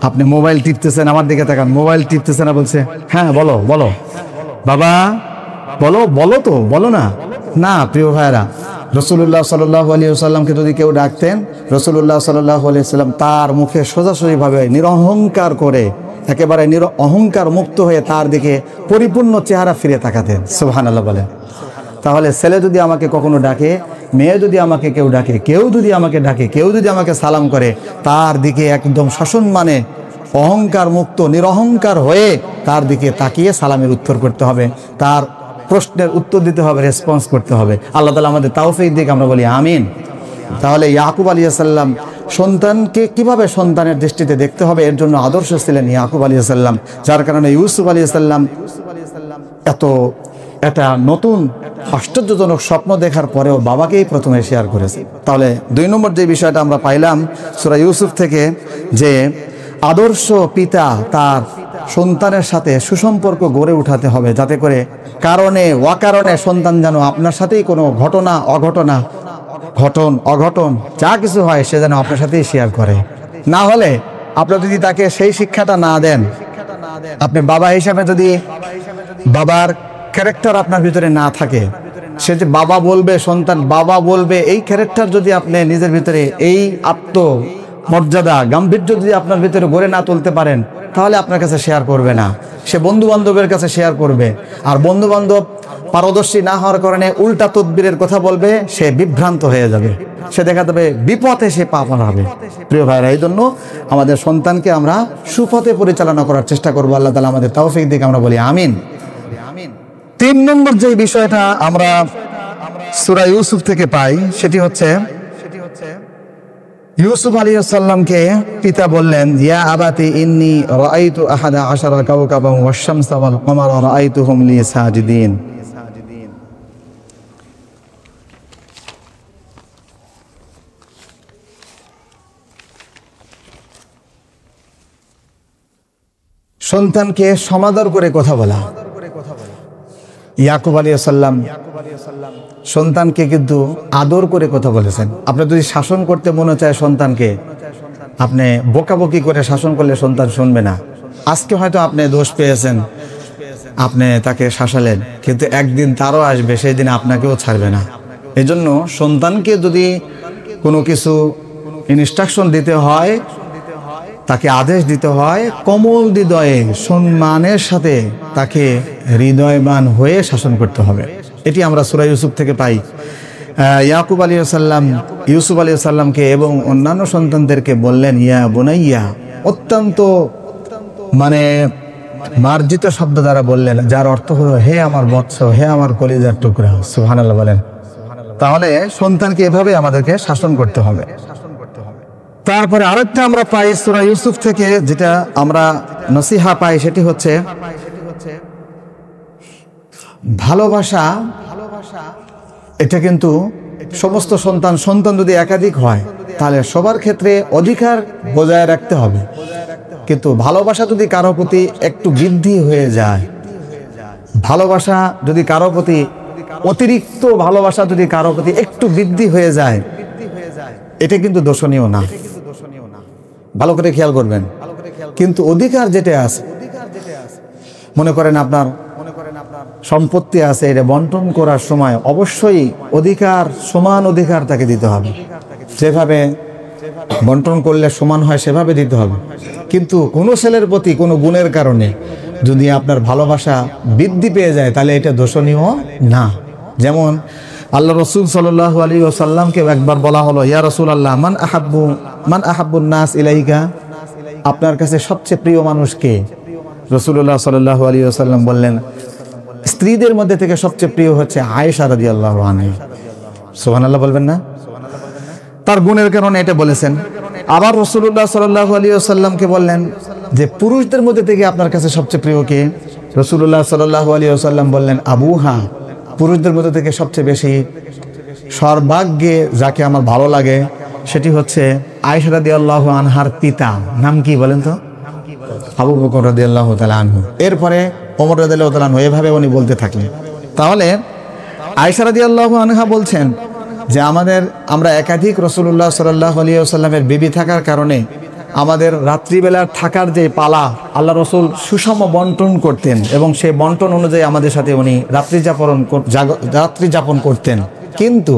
আপনি মোবাইল টিপতেছেন, আমার দিকে তাকান, মোবাইল টিপতেছেন, আর বলছে, হ্যাঁ বলো বলো বাবা, বলো বলো তো, বলো না। না প্রিয় ভাইরা, রসুল্লাহ সাল্লাল্লাহু আলাইহি ওয়াসাল্লামকে যদি কেউ ডাকতেন, রসুল্লাহ সাল্লাল্লাহু আলাইহি ওয়াসাল্লাম তার মুখে সোজাসুজিভাবে নিরহংকার করে, একেবারে অহংকার মুক্ত হয়ে তার দিকে পরিপূর্ণ চেহারা ফিরে তাকাতেন। সুবহানাল্লাহ বলেন। তাহলে ছেলে যদি আমাকে কখনো ডাকে, মেয়ে যদি আমাকে কেউ ডাকে, কেউ যদি আমাকে ডাকে, কেউ যদি আমাকে সালাম করে, তার দিকে একদম সসম্মানে অহংকার মুক্ত নিরহংকার হয়ে তার দিকে তাকিয়ে সালামের উত্তর করতে হবে, তার প্রশ্নের উত্তর দিতে হবে, রেসপন্স করতে হবে। আল্লাহ তাআলা আমাদের তাওফীক দিক, আমরা বলি আমিন। তাহলে ইয়াকুব আলাইহিস সালাম সন্তানকে কিভাবে সন্তানের দৃষ্টিতে দেখতে হবে, এর জন্য আদর্শ ছিলেন ইয়াকুব আলাইহিস সালাম, যার কারণে ইউসুফ আলাইহিস সালাম এত একটা নতুন আশ্চর্যজনক স্বপ্ন দেখার পরেও বাবাকেই প্রথমে শেয়ার করেছে। তাহলে 2 নম্বর যে বিষয়টা আমরা পাইলাম সূরা ইউসুফ থেকে, যে আদর্শ পিতা তার সন্তানের সাথে সুসম্পর্ক গড়ে উঠাতে হবে, যাতে করে কারণে অকারণে সন্তান যেন আপনার সাথেই কোনো ঘটনা অঘটন যা কিছু হয় সে যেন আপনার সাথেই শেয়ার করে। না হলে আপনি যদি তাকে সেই শিক্ষাটা না দেন, আপনি বাবা হিসাবে যদি বাবার ক্যারেক্টার আপনার ভিতরে না থাকে, সে যে বাবা বলবে, সন্তান বাবা বলবে, এই ক্যারেক্টার যদি আপনি নিজের ভিতরে, এই আত্মমর্যাদা গাম্ভীর্য যদি আপনার ভিতরে গড়ে না তুলতে পারেন, তাহলে আপনার কাছে শেয়ার করবে না। সে বন্ধু বান্ধবের কাছে শেয়ার করবে, আর বন্ধু বান্ধব পারদর্শী না হওয়ার কারণে উল্টা তদবিরের কথা বলবে, সে বিভ্রান্ত হয়ে যাবে, সে দেখা যাবে বিপথে সে পা বাড়াবে। প্রিয় ভাইরা, এই জন্য আমাদের সন্তানকে আমরা সুপথে পরিচালনা করার চেষ্টা করবো। আল্লাহ তাআলা আমাদের তাওফীক দিক, আমরা বলি আমিন। 3 নম্বর যে বিষয়টা আমরা সূরা ইউসুফ থেকে পাই, সেটি হচ্ছে ইউসুফ আলাইহিস সালামকে পিতা বললেন, ইয়া আবাতি ইন্নী রাআইতু আহাদা আশারা কাওকাবান ওয়াশ-শামসা ওয়াল কমারা রাআইতুহুম লি সাজিদিন। সন্তানকে সমাদর করে কথা বলা। ইয়াকুব আলাইহিস সালাম সন্তানকে কিন্তু আদর করে কথা বলেছেন। আপনি যদি শাসন করতে মনে চায় সন্তানকে, আপনি বকাবকি করে শাসন করলে সন্তান শুনবে না। আজকে হয়তো আপনি দোষ পেয়েছেন, আপনি তাকে শাসালেন, কিন্তু একদিন তারও আসবে, সেই দিন আপনাকেও ছাড়বে না। এই জন্য সন্তানকে যদি কোনো কিছু ইনস্ট্রাকশন দিতে হয়, তাকে আদেশ দিতে হয়, কোমল হৃদয়ে সম্মানের সাথে তাকে হৃদয়বান হয়ে শাসন করতে হবে। এটি আমরা সূরা ইউসুফ থেকে পাই। ইয়াকুব আলাইহিস সালাম ইউসুফ আলাইহিস সালামকে এবং অন্যান্য সন্তানদেরকে বললেন, ইয়া বুনাইয়া, অত্যন্ত মার্জিত শব্দ দ্বারা বললেন, যার অর্থ হলো হে আমার বৎস, হে আমার কলিজার টুকরা। সুবহানাল্লাহ বলেন। তাহলে সন্তানকে এভাবে আমাদেরকে শাসন করতে হবে। তারপরে আরেকটা আমরা পাই সূরা ইউসুফ থেকে, যেটা আমরা নসিহা পাই, সেটি হচ্ছে ভালোবাসা। এটা কিন্তু সমস্ত সন্তান যদি একাধিক হয়, তাহলে সবার ক্ষেত্রে অধিকার বজায় রাখতে হবে। কিন্তু ভালোবাসা যদি কারো প্রতি একটু বৃদ্ধি হয়ে যায়, ভালোবাসা যদি কারো প্রতি অতিরিক্ত ভালোবাসা যদি কারো প্রতি একটু বৃদ্ধি হয়ে যায়, এটা কিন্তু দোষণীয় না। ভালো করে খেয়াল করবেন। কিন্তু অধিকার যেটা আছে, মনে করেন আপনার সম্পত্তি আছে, এটা বন্টন করার সময় অবশ্যই সমান অধিকার তাকে দিতে হবে। যেভাবে বন্টন করলে সমান হয় সেভাবে দিতে হবে। কিন্তু কোনো ছেলের প্রতি কোনো গুণের কারণে যদি আপনার ভালোবাসা বৃদ্ধি পেয়ে যায়, তাহলে এটা দোষণীয় না। যেমন আল্লাহ রসুল সাল্লাল্লাহু আলাইহি ওয়াসাল্লামকে একবার বলা হলো, ইয়া রাসূলুল্লাহ, মান আহাব্বুন নাস ইলাইকা, আপনার কাছে সবচেয়ে প্রিয় মানুষ কে? রাসূলুল্লাহ সাল্লাল্লাহু আলাইহি ওয়াসাল্লাম বললেন, স্ত্রীদের মধ্যে থেকে সবচেয়ে প্রিয় হচ্ছে আয়েশা রাদিয়াল্লাহু আনহা। সুবহানাল্লাহ বলবেন না? তার গুণের কারণে এটা বলেছেন। আবার রাসূলুল্লাহ সাল্লাল্লাহু আলাইহি ওয়াসাল্লামকে বললেন যে পুরুষদের মধ্যে থেকে আপনার কাছে সবচেয়ে প্রিয় কে? রাসূলুল্লাহ সাল্লাল্লাহু আলাইহি ওয়াসাল্লাম বললেন, আবুহা, পুরুষদের মধ্যে থেকে সবচেয়ে বেশি সর্বাগ্যে যাকে আমার ভালো লাগে সেটি হচ্ছে আয়েশা রাদিয়াল্লাহু আনহার পিতা। নাম কি বলেন তো? আবু বকর রাদিয়াল্লাহু তাআলা আনহু। এরপরে ওমর রাদিয়াল্লাহু তাআলা আনহু। এভাবে উনি বলতে থাকলেন। তাহলে আয়েশা রাদিয়াল্লাহু আনহা বলছেন যে আমরা একাধিক রাসূলুল্লাহ সাল্লাল্লাহু আলাইহি ওয়াসাল্লামের বিবি থাকার কারণে আমাদের রাত্রিবেলার থাকার যে পালা আল্লাহ রসুল সুষম বন্টন করতেন, এবং সেই বন্টন অনুযায়ী আমাদের সাথে উনি রাত্রি যাপন করতেন। কিন্তু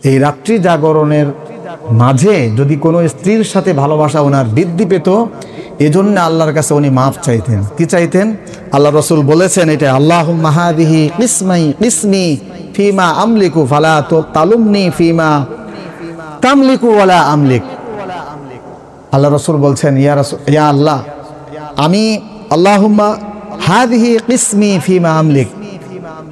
এই রাত্রি জাগরণের মাঝে যদি কোনো স্ত্রীর সাথে ভালোবাসা ওনার বৃদ্ধি পেত, এজন্য আল্লাহর কাছে উনি মাফ চাইতেন। কি চাইতেন? আল্লাহ রসুল বলেছেন এটা, আল্লাহুম্মা হাযিহি কিসমি ফিমা আমলিকু ফালা তালুমনি ফিমা তামলিকু ওয়ালা আমলিক। আল্লাহ রসুল বলছেন, ইয়া আল্লাহ, আমি আল্লাহুম্মা হাযিহি কিসমি ফিমা আমলিক,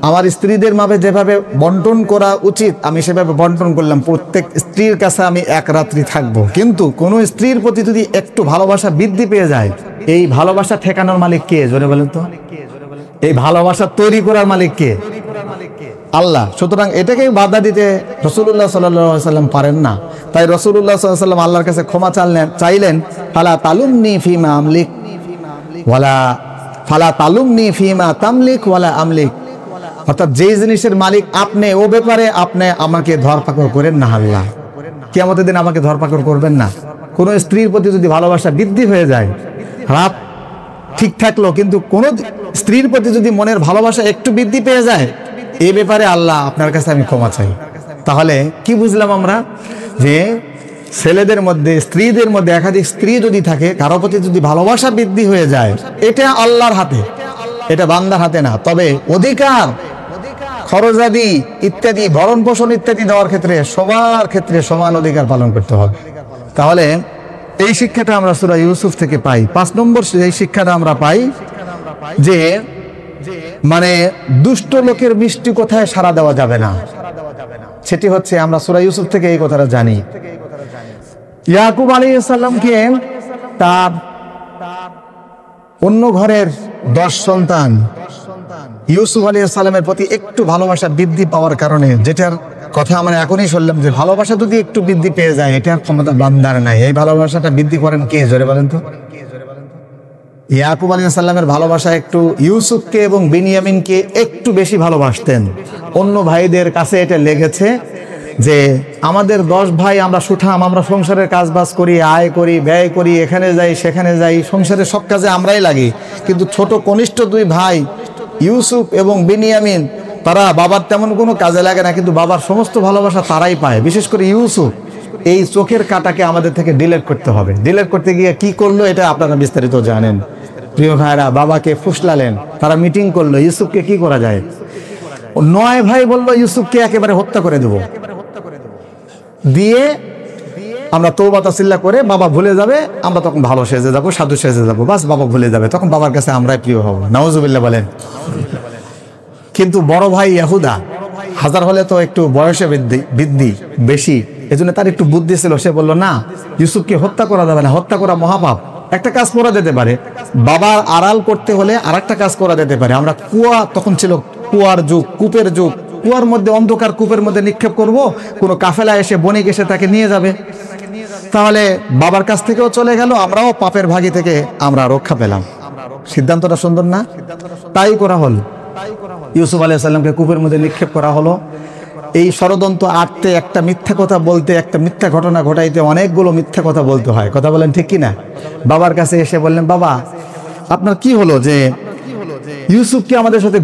আমার স্ত্রীদের মাঝে যেভাবে বন্টন করা উচিত আমি সেভাবে বন্টন করলাম। প্রত্যেক স্ত্রীর কাছে আমি এক রাত্রি থাকবো, কিন্তু কোনো স্ত্রীর প্রতি যদি একটু ভালোবাসা বৃদ্ধি পেয়ে যায়, এই ভালোবাসা ঠেকানোর মালিক কে? জোরে বলেন তো। এই ভালোবাসা তৈরি করার মালিক কে? আল্লাহ। সুতরাং এটাকেই বাধা দিতে রাসূলুল্লাহ সাল্লাল্লাহু আলাইহি ওয়াসাল্লাম পারেন না। তাই রাসূলুল্লাহ সাল্লাল্লাহু আলাইহি ওয়াসাল্লাম আল্লাহর কাছে ক্ষমা চাইলেন, ফালা তালুমনি ফিমা আমলিক ওয়ালা ফালা তালুমনি ফিমা তামলিক ওয়ালা আমলিক। অর্থাৎ যেই জিনিসের মালিক আপনি, ও ব্যাপারে আপনি আমাকে ধরপাকড় করেন না। আল্লাহ কিয়ামতের দিন আমাকে ধরপাকড় করবেন না। কোনো স্ত্রীর প্রতি যদি ভালোবাসা বৃদ্ধি হয়ে যায়, রাত ঠিক থাকলো, কিন্তু কোনো স্ত্রীর প্রতি যদি মনের ভালোবাসা একটু বৃদ্ধি পেয়ে যায়, এই ব্যাপারে আল্লাহ আপনার কাছে আমি ক্ষমা চাই। তাহলে কি বুঝলাম আমরা? যে ছেলেদের মধ্যে, স্ত্রীদের মধ্যে একাধিক স্ত্রী যদি থাকে, কারো প্রতি যদি ভালোবাসা বৃদ্ধি হয়ে যায়, এটা আল্লাহর হাতে, এটা বান্দার হাতে না। তবে অধিকার, খরচাদি ইত্যাদি, ভরণ পোষণ ইত্যাদি দেওয়ার ক্ষেত্রে সবার ক্ষেত্রে সমান অধিকার পালন করতে হবে। তাহলে এই শিক্ষাটা আমরা সূরা ইউসুফ থেকে পাই। 5 নম্বর এই শিক্ষাটা আমরা পাই যে মানে দুষ্ট লোকের মিষ্টি কথায় সাড়া দেওয়া যাবে না। সেটি হচ্ছে, আমরা সূরা ইউসুফ থেকে এই কথাটা জানি। ইয়াকুব আলাইহিস সালামকে তার অন্য ঘরের 10 সন্তান ইউসুফ আলাইহিস সালামের প্রতি একটু ভালোবাসা বৃদ্ধি পাওয়ার কারণে, যেটার কথা আমরা এখনই শুনলাম যে ভালোবাসা যদি একটু বৃদ্ধি পেয়ে যায়, এটার ক্ষমতা বান্দার নাই। এই ভালোবাসাটা বৃদ্ধি করেন কে? জোরে বলেন তো। ইয়াকুব আলাইহিস সালামের ভালোবাসা একটু ইউসুফকে এবং বিনিয়ামিনকে একটু বেশি ভালোবাসতেন। অন্য ভাইদের কাছে এটা লেগেছে যে আমাদের 10 ভাই, আমরা সুঠাম, আমরা সংসারের কাজবাজ করি, আয় করি, ব্যয় করি, এখানে যাই সেখানে যাই, সংসারের সব কাজে আমরাই লাগি। কিন্তু ছোট কনিষ্ঠ 2 ভাই ইউসুফ এবং বিনিয়ামিন, তারা বাবার তেমন কোনো কাজে লাগে না, কিন্তু বাবার সমস্ত ভালোবাসা তারাই পায়। বিশেষ করে ইউসুফ, এই চোখের কাটাকে আমাদের থেকে ডিলিট করতে হবে। ডিলিট করতে গিয়ে কি করলো এটা আপনারা বিস্তারিত জানেন। প্রিয় ভাইরা, বাবাকে ফুসলালেন, তারা মিটিং করলো, ইউসুফকে কি করা যায়। 9 ভাই বললো ইউসুফকে একেবারে হত্যা করে দেব, দিয়ে আমরা তওবা তাসিল্লা করে বাবা ভুলে যাবে, আমরা তখন ভালো সেজে যাবো, সাধু সেজে যাবো, বাস বাবা ভুলে যাবে, তখন বাবার কাছে আমরাই প্রিয় হব। নাউজুবিল্লাহ বলেন। কিন্তু বড় ভাই ইহুদা, হাজার হলে তো একটু বয়সে বৃদ্ধি বেশি, এজন্য তার একটু বুদ্ধি ছিল। সে বলল, না, ইউসুফকে হত্যা করা যাবে না, হত্যা করা মহাপাপ। একটা কাজ করা যেতে পারে, বাবার আড়াল করতে হলে আর একটা কাজ করা যেতে পারে। আমরা কুয়া, তখন ছিল কুয়ার যুগ, কূপের যুগ, কুয়ার মধ্যে, অন্ধকার কূপের মধ্যে নিক্ষেপ করব, কোনো কাফেলা এসে বণিক এসে তাকে নিয়ে যাবে, তাহলে বাবার কাছ থেকেও চলে গেল, আমরাও পাপের ভাগি থেকে আমরা রক্ষা পেলাম। সিদ্ধান্তটা সুন্দর না? তাই করা হল। ইউসুফ আলাইহিস সালামকে কূপের মধ্যে নিক্ষেপ করা হলো। এই ষড়যন্ত্র আটতে, একটা মিথ্যা কথা বলতে, একটা মিথ্যা ঘটনা ঘটাইতে অনেকগুলো মিথ্যা কথা বলতে হয়। কথা বলেন ঠিক কিনা? বাবার কাছে এসে বললেন, বাবা আপনার কি হলো যে ইউসুফকে আমাদের সাথে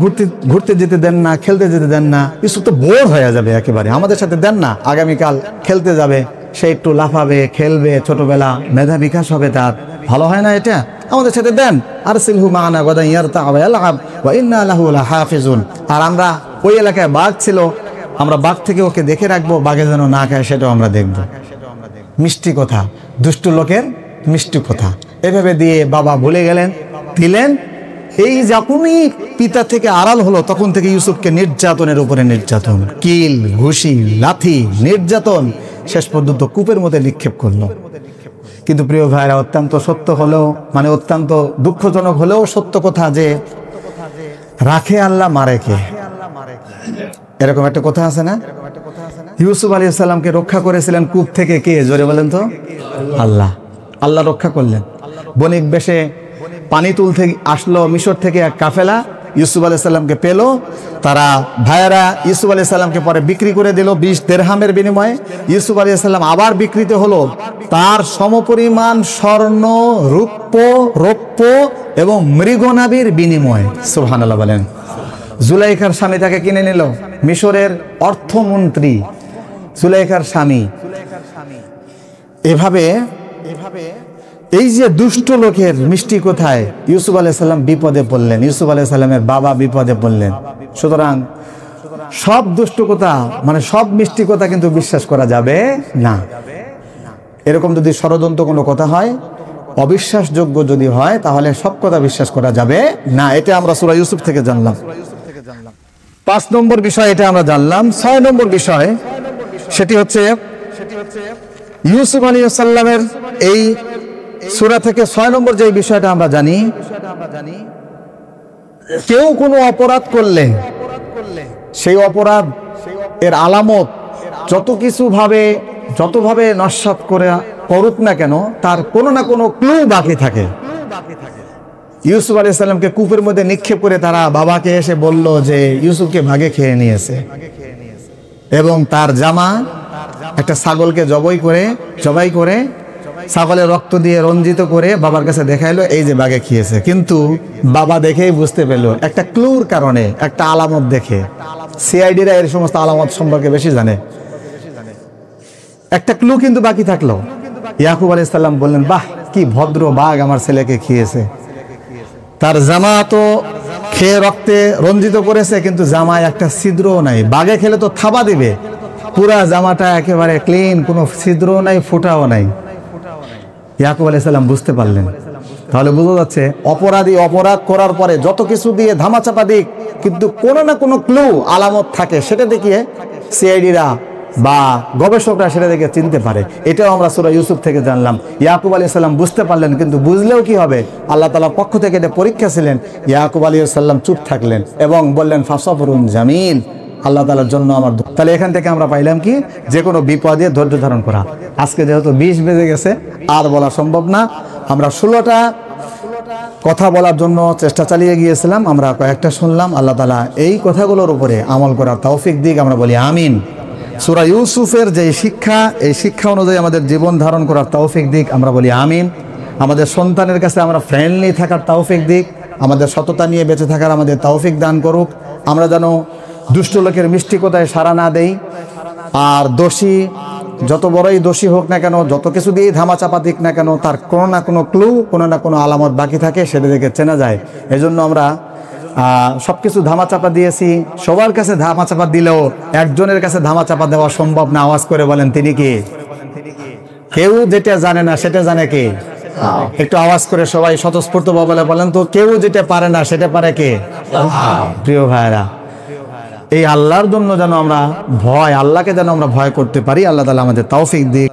ঘুরতে যেতে দেন না, খেলতে যেতে দেন না? ইউসুফ তো বোর হয়ে যাবে একেবারে, আমাদের সাথে দেন না, আগামীকাল খেলতে যাবে, সে একটু লাফাবে, খেলবে, ছোটবেলা মেধা বিকাশ হবে তার, ভালো হয় না এটা? আমাদের সাথে দেন। আরসিলহু মা'ানা গাদান ইয়ারতা ওয়া ইয়ালআব ওয়া ইন্না লাহু লাহাফিজুন। আর আমরা ওই এলাকায় বাঘ ছিল, আমরা বাঘ থেকে ওকে দেখে রাখবো, বাঘে যেন না খায় সেটাও আমরা দেখব। মিষ্টি কথা, দুষ্ট লোকের মিষ্টি কথা, এভাবে দিয়ে বাবা ভুলে গেলেন, দিলেন। এই যখনই পিতা থেকে আড়াল হলো, তখন থেকে ইউসুফকে নির্যাতনের উপরে নির্যাতন, কিল, ঘুষি, লাথি, নির্যাতন, শেষ পর্যন্ত কূপের মধ্যে নিক্ষেপ করলো। কিন্তু প্রিয় ভাইরা, অত্যন্ত সত্য হলেও, মানে অত্যন্ত দুঃখজনক হলেও সত্য কথা যে রাখে আল্লাহ, মারে কে? এরকম একটা কথা আছে না? ইউসুফ আলাইহিস সালামকে রক্ষা করেছিলেন কূপ থেকে কে? জোরে বলেন তো। আল্লাহ। আল্লাহ রক্ষা করলেন। বণিক বেশে পানি তুলতে আসলো মিশর থেকে এক কাফেলা, ইউসুফ আলাইহিস সালামকে পেল। তারা ভাইয়েরা ইউসুফ আলাইহিস সালামকে পরে বিক্রি করে দিল 20 দিরহামের বিনিময়ে। ইউসুফ আলাইহিস সালাম আবার বিক্রিত হলো তার সমপরিমাণ স্বর্ণ, রৌপ্য এবং মৃগনাভির বিনিময়ে। সুবহানাল্লাহ বলেন। জুলাইখার স্বামী তাকে কিনে নিল, মিশরের অর্থমন্ত্রী সুলাইখার স্বামী। এভাবে এই যে দুষ্ট লোকের মিষ্টি কোথায়, ইউসুফ আলাইহিস সালাম বিপদে পড়লেন, ইউসুফ আলাইহিস সালামের বাবা বিপদে পড়লেন। সুতরাং সব দুষ্ট কথা মানে সব মিষ্টি কথা কিন্তু বিশ্বাস করা যাবে না। এরকম যদি ষড়যন্ত্র কোনো কথা হয়, অবিশ্বাসযোগ্য যদি হয়, তাহলে সব কথা বিশ্বাস করা যাবে না। এটা আমরা সূরা ইউসুফ থেকে জানলাম। 5 নম্বর বিষয় এটা আমরা জানলাম। 6 নম্বর বিষয় সেটি হচ্ছে ইউসুফ আলাইহিস সালামের এই সূরা থেকে 6 নম্বর যে বিষয়টা আমরা জানি, কেউ কোনো অপরাধ করলে সেই অপরাধ এর আলামত যতভাবে নস্যাৎ করে করুক না কেন, তার কোনো না কোনো ক্লু বাকি থাকে। ইউসুফ আলাইহিস সালামকে কূপের মধ্যে নিক্ষেপ করে তারা বাবাকে এসে বলল যে ইউসুফকে ভাগে খেয়ে নিয়েছে, এবং তার জামা একটা ছাগলকে জবাই করে ছাগলের রক্ত দিয়ে রঞ্জিত করে বাবার কাছে দেখাইলো, এই যে বাঘে খেয়েছে। কিন্তু বাবা দেখেই বুঝতে পেল, একটা ক্লুর কারণে, একটা আলামত দেখে। সিআইডিরা এর সমস্ত আলামত সম্পর্কে বেশি জানে। একটা ক্লু কিন্তু বাকি থাকলো। ইয়াকুব আলাইহিস সালাম বললেন, বাহ, কি ভদ্র বাঘ আমার ছেলেকে খেয়েছে। তার জামা তো খেয়ে রক্তে রঞ্জিত করেছে, কিন্তু জামায় একটা ছিদ্রও নাই। বাঘে খেলে তো থাবা দিবে, পুরা জামাটা একেবারে ক্লিন, কোনো ছিদ্রও নাই, ফোঁটাও নাই। ইয়াকুব আলাইহিস সালাম বুঝতে পারলেন। তাহলে বোঝা যাচ্ছে অপরাধী অপরাধ করার পরে যত কিছু দিয়ে ধামাচাপা দিক, কিন্তু কোনো না কোনো ক্লু আলামত থাকে, সেটা দেখিয়ে সিআইডিরা বা গবেষকরা সেটা দেখে চিনতে পারে। এটাও আমরা সূরা ইউসুফ থেকে জানলাম। ইয়াকুব আলাইহিস সালাম বুঝতে পারলেন, কিন্তু বুঝলেও কি হবে, আল্লাহ তাআলার পক্ষ থেকে এটা পরীক্ষা ছিলেন। ইয়াকুব আলাইহিস সালাম চুপ থাকলেন এবং বললেন, ফাসবরুন জামিল, আল্লাহ তাআলার জন্য আমার। তাহলে এখান থেকে আমরা পাইলাম কি, যে কোনো বিপদে ধৈর্য ধারণ করা। আজকে যেহেতু 20 বেজে গেছে, আর বলা সম্ভব না। আমরা 16টা কথা বলার জন্য চেষ্টা চালিয়ে গিয়েছিলাম, আমরা কয়েকটা শুনলাম। আল্লাহ তাআলা এই কথাগুলোর উপরে আমল করার তৌফিক দিক, আমরা বলি আমিন। সূরা ইউসুফের যে শিক্ষা, এই শিক্ষা অনুযায়ী আমাদের জীবন ধারণ করার তৌফিক দিক, আমরা বলি আমিন। আমাদের সন্তানের কাছে আমরা ফ্রেন্ডলি থাকার তৌফিক দিক, আমাদের সততা নিয়ে বেঁচে থাকার আমাদের তৌফিক দান করুক। আমরা যেন দুষ্ট লোকের মিষ্টি কথায় সাড়া না দেই। আর দোষী যত বড়ই দোষী হোক না কেন, যত কিছু দিয়েই ধামাচাপা দিক না কেন, তার কোনো না কোনো ক্লু, কোনো না কোনো আলামত বাকি থাকে, সেটা দেখে চেনা যায়। এজন্য আমরা সবকিছু ধামাচাপা দিয়েছি। সবার কাছে ধামাচাপা দিলেও একজনের কাছে ধামাচাপা দেওয়া সম্ভব না। আওয়াজ করে বলেন, তিনি কি? কেউ যেটা জানে না সেটা জানে কে? একটু আওয়াজ করে সবাই স্বতঃস্ফূর্ত ভাবে বলেন তো, কেউ যেটা পারে না সেটা পারে কে? প্রিয় ভাইরা, এই আল্লাহর জন্য যেন আমরা আল্লাহকে যেন আমরা ভয় করতে পারি। আল্লাহ তাআলা আমাদের তৌফিক দিক।